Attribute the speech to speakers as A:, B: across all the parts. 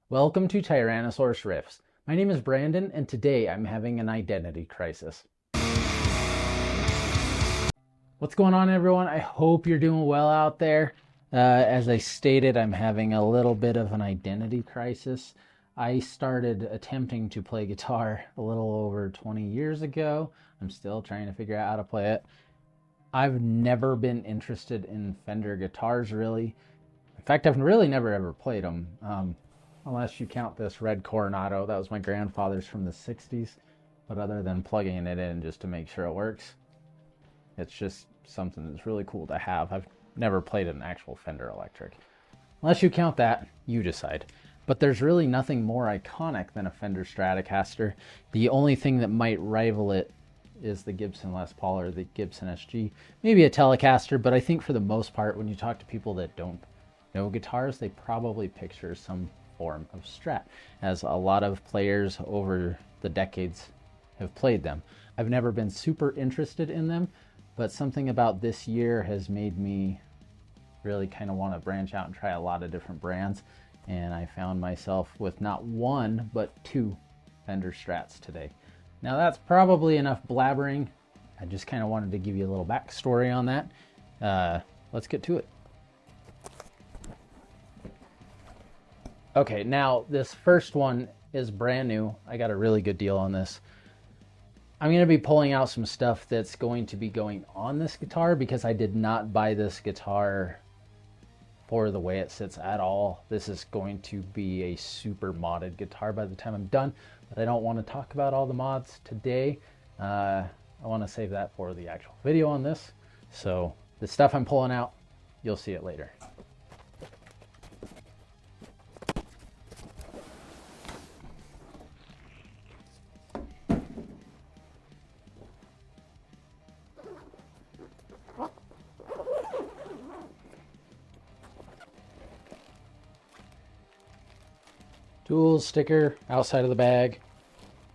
A: Welcome to Tyrannosaurus Riffs. My name is Brandon, and today I'm having an identity crisis. What's going on, everyone? I hope you're doing well out there. As I stated, I'm having a little bit of an identity crisis. I started attempting to play guitar a little over 20 years ago. I'm still trying to figure out how to play it. I've never been interested in Fender guitars, really. In fact, I've really never ever played them. Unless you count this red Coronado. That was my grandfather's from the 60s. But other than plugging it in just to make sure it works, it's just something that's really cool to have. I've never played an actual Fender electric. Unless you count that, you decide. But there's really nothing more iconic than a Fender Stratocaster. The only thing that might rival it is the Gibson Les Paul or the Gibson SG. Maybe a Telecaster, but I think for the most part, when you talk to people that don't know guitars, they probably picture some form of Strat, as a lot of players over the decades have played them. I've never been super interested in them, but something about this year has made me really kind of want to branch out and try a lot of different brands, and I found myself with not one but two Fender Strats today. Now that's probably enough blabbering. I just kind of wanted to give you a little backstory on that. Let's get to it. Okay, now this first one is brand new. I got a really good deal on this. I'm going to be pulling out some stuff that's going to be going on this guitar because I did not buy this guitar for the way it sits at all. This is going to be a super modded guitar by the time I'm done, but I don't want to talk about all the mods today. I want to save that for the actual video on this. So the stuff I'm pulling out, you'll see it later. Tools, sticker, outside of the bag.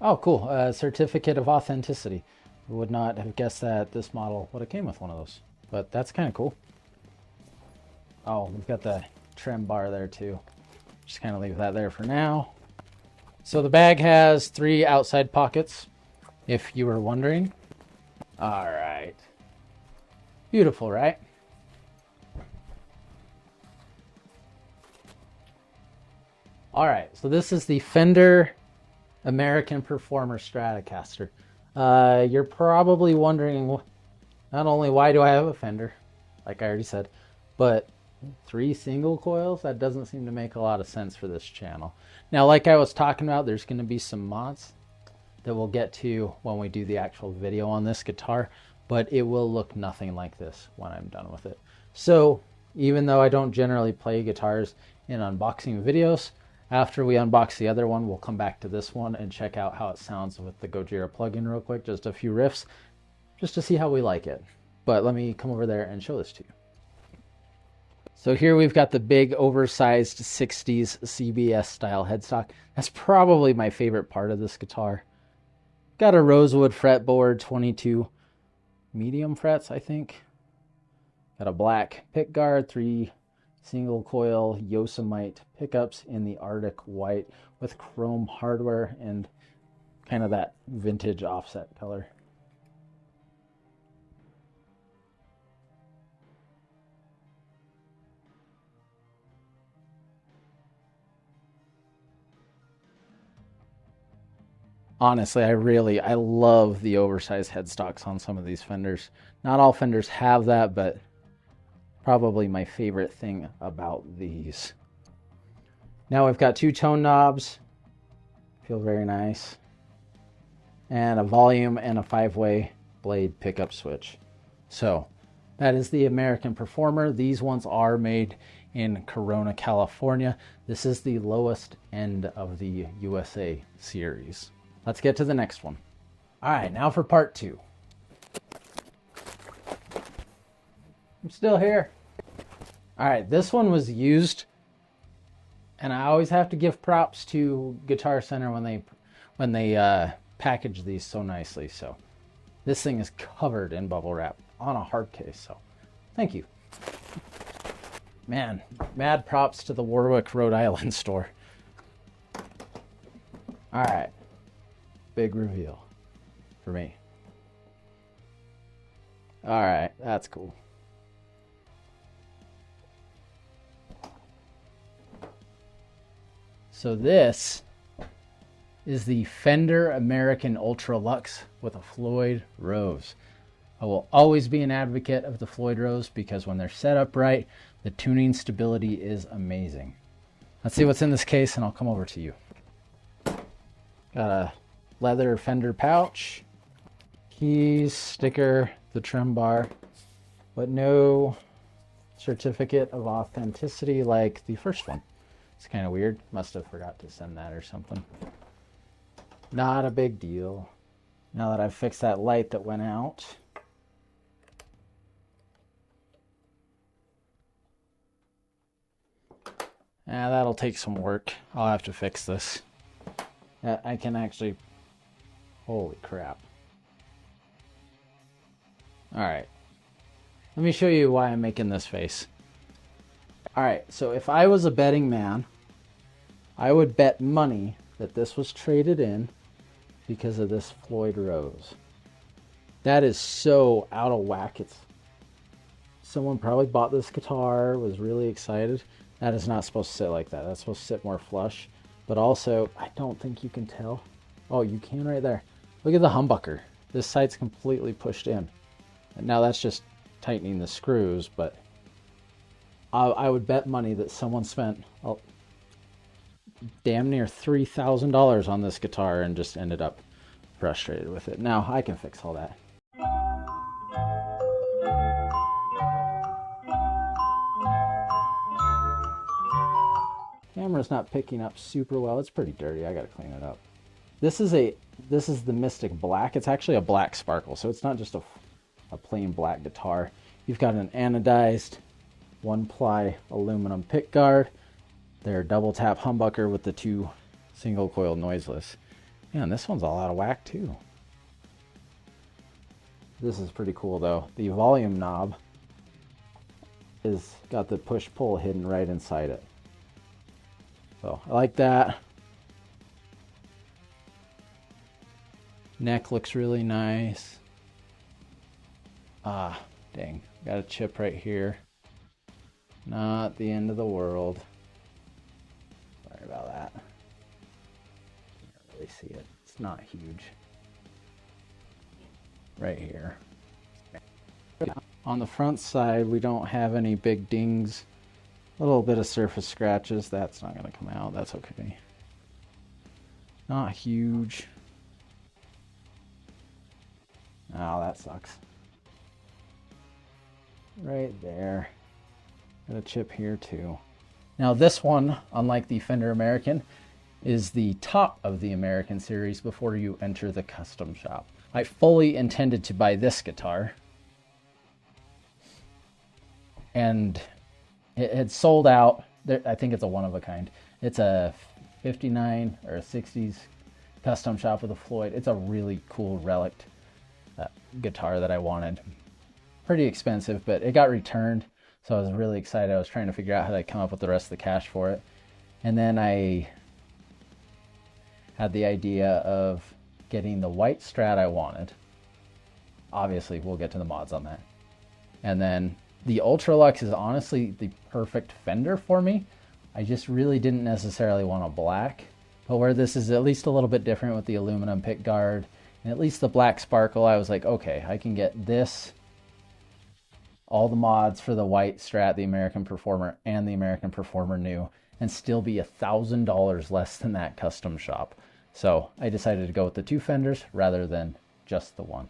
A: Oh, cool. Certificate of authenticity. I would not have guessed that this model would have came with one of those, but that's kind of cool. Oh, we've got the trim bar there too. Just kind of leave that there for now. So the bag has 3 outside pockets, if you were wondering. All right. Beautiful, right? All right, so this is the Fender American Performer Stratocaster. You're probably wondering, not only why do I have a Fender, like I already said, but 3 single coils? That doesn't seem to make a lot of sense for this channel. Now, like I was talking about, there's going to be some mods that we'll get to when we do the actual video on this guitar, but it will look nothing like this when I'm done with it. So, even though I don't generally play guitars in unboxing videos, after we unbox the other one, we'll come back to this one and check out how it sounds with the Gojira plugin real quick. Just a few riffs, just to see how we like it. But let me come over there and show this to you. So here we've got the big oversized 60s CBS style headstock. That's probably my favorite part of this guitar. Got a rosewood fretboard, 22 medium frets, I think. Got a black pick guard, 3 single coil Yosemite pickups in the Arctic white with chrome hardware and kind of that vintage offset color. Honestly, I love the oversized headstocks on some of these Fenders. Not all Fenders have that, but probably my favorite thing about these. Now we've got 2 tone knobs. Feel very nice. And a volume and a 5-way blade pickup switch. So that is the American Performer. These ones are made in Corona, California. This is the lowest end of the USA series. Let's get to the next one. All right, now for part 2. I'm still here. All right, this one was used, and I always have to give props to Guitar Center when they package these so nicely. So this thing is covered in bubble wrap on a hard case, so thank you. Man, mad props to the Warwick, Rhode Island store. All right, big reveal for me. All right, that's cool. So this is the Fender American Ultra Luxe with a Floyd Rose. I will always be an advocate of the Floyd Rose because when they're set up right, the tuning stability is amazing. Let's see what's in this case and I'll come over to you. Got a leather Fender pouch, keys, sticker, the trim bar, but no certificate of authenticity like the first one. It's kind of weird. Must have forgot to send that or something. Not a big deal. Now that I've fixed that light that went out. That'll take some work. I'll have to fix this. I can actually... Holy crap. Alright. Let me show you why I'm making this face. Alright, so if I was a betting man, I would bet money that this was traded in because of this Floyd Rose. That is so out of whack. Someone probably bought this guitar, was really excited. That is not supposed to sit like that. That's supposed to sit more flush. But also, I don't think you can tell. Oh, you can right there. Look at the humbucker. This side's completely pushed in. And now that's just tightening the screws, but I would bet money that someone spent damn near $3,000 on this guitar and just ended up frustrated with it. Now, I can fix all that. Camera's not picking up super well. It's pretty dirty. I gotta clean it up. This is the Mystic Black. It's actually a black sparkle, so it's not just a plain black guitar. You've got an anodized 1-ply aluminum pick guard. Their double tap humbucker with the 2 single coil noiseless. Man, this one's all out of whack too. This is pretty cool though. The volume knob is got the push pull hidden right inside it. So I like that. Neck looks really nice. Ah, dang. Got a chip right here. Not the end of the world. Sorry about that. Can't really see it. It's not huge. Right here. On the front side, we don't have any big dings. A little bit of surface scratches. That's not going to come out. That's okay. Not huge. Oh, that sucks. Right there. Got a chip here too. Now this one, unlike the Fender American, is the top of the American series before you enter the custom shop. I fully intended to buy this guitar, and it had sold out. I think it's a one of a kind. It's a 59 or a 60s custom shop with a Floyd. It's a really cool relic guitar that I wanted. Pretty expensive, but it got returned, so I was really excited. I was trying to figure out how to come up with the rest of the cash for it. And then I had the idea of getting the white Strat I wanted. Obviously, we'll get to the mods on that. And then the Ultra Luxe is honestly the perfect Fender for me. I just really didn't necessarily want a black, but where this is at least a little bit different with the aluminum pick guard and at least the black sparkle, I was like, okay, I can get this, all the mods for the white Strat, the American Performer, and the American Performer New, and still be $1,000 less than that custom shop. So I decided to go with the 2 Fenders rather than just the one.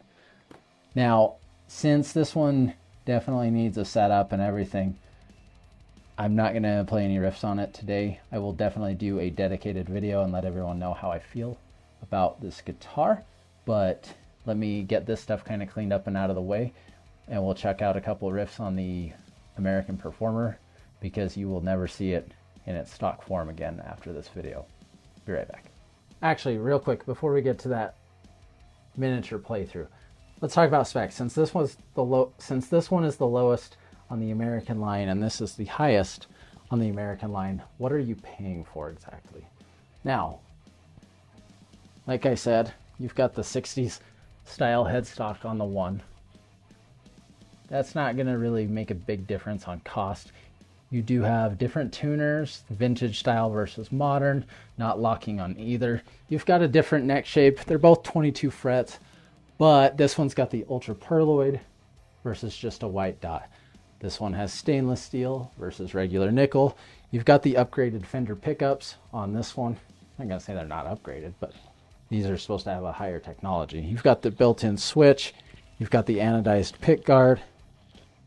A: Now, since this one definitely needs a setup and everything, I'm not going to play any riffs on it today. I will definitely do a dedicated video and let everyone know how I feel about this guitar. But let me get this stuff kind of cleaned up and out of the way, and we'll check out a couple of riffs on the American Performer, because you will never see it in its stock form again after this video. Be right back. Actually, real quick, before we get to that miniature playthrough, let's talk about specs. Since this one is the lowest on the American line and this is the highest on the American line, what are you paying for exactly? Now, Like I said, you've got the 60s style headstock on the one. That's not going to really make a big difference on cost. You do have different tuners, vintage style versus modern, not locking on either. You've got a different neck shape. They're both 22 frets, but this one's got the ultra purloined versus just a white dot. This one has stainless steel versus regular nickel. You've got the upgraded Fender pickups on this one. I'm going to say they're not upgraded, but these are supposed to have a higher technology. You've got the built-in switch. You've got the anodized pick guard.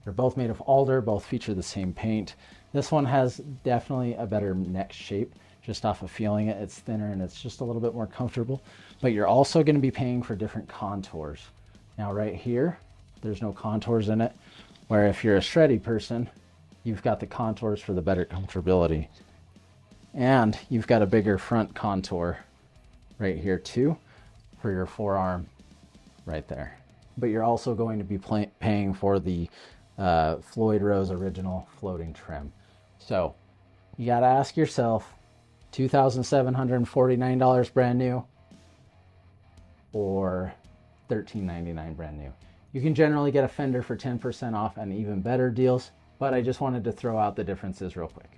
A: They're both made of alder, both feature the same paint. This one has definitely a better neck shape, just off of feeling it. It's thinner and it's just a little bit more comfortable, but you're also going to be paying for different contours. Now right here, there's no contours in it, where if you're a shreddy person, you've got the contours for the better comfortability. And you've got a bigger front contour right here too, for your forearm right there. But you're also going to be paying for the Floyd Rose original floating trim. So you got to ask yourself, $2,749 brand new or $1,399 brand new. You can generally get a Fender for 10% off and even better deals, but I just wanted to throw out the differences real quick.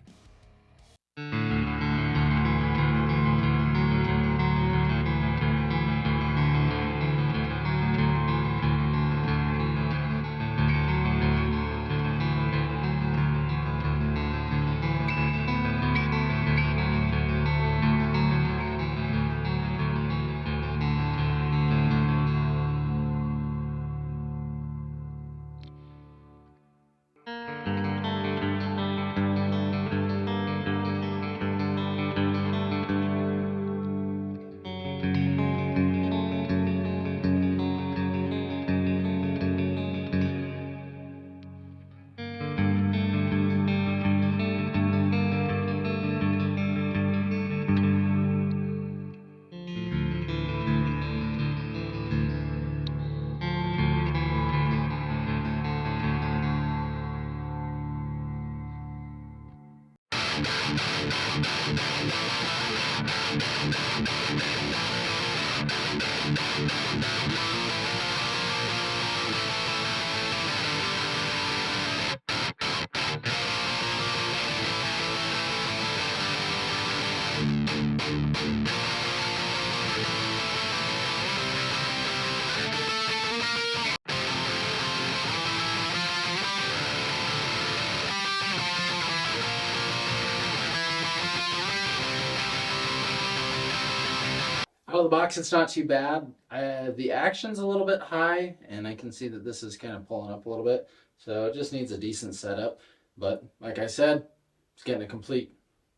A: Out of the box, it's not too bad. The action's a little bit high, and I can see that this is kind of pulling up a little bit. So it just needs a decent setup. But like I said, it's getting a complete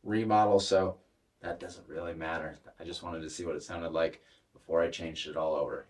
A: remodel, so that doesn't really matter. I just wanted to see what it sounded like before I changed it all over.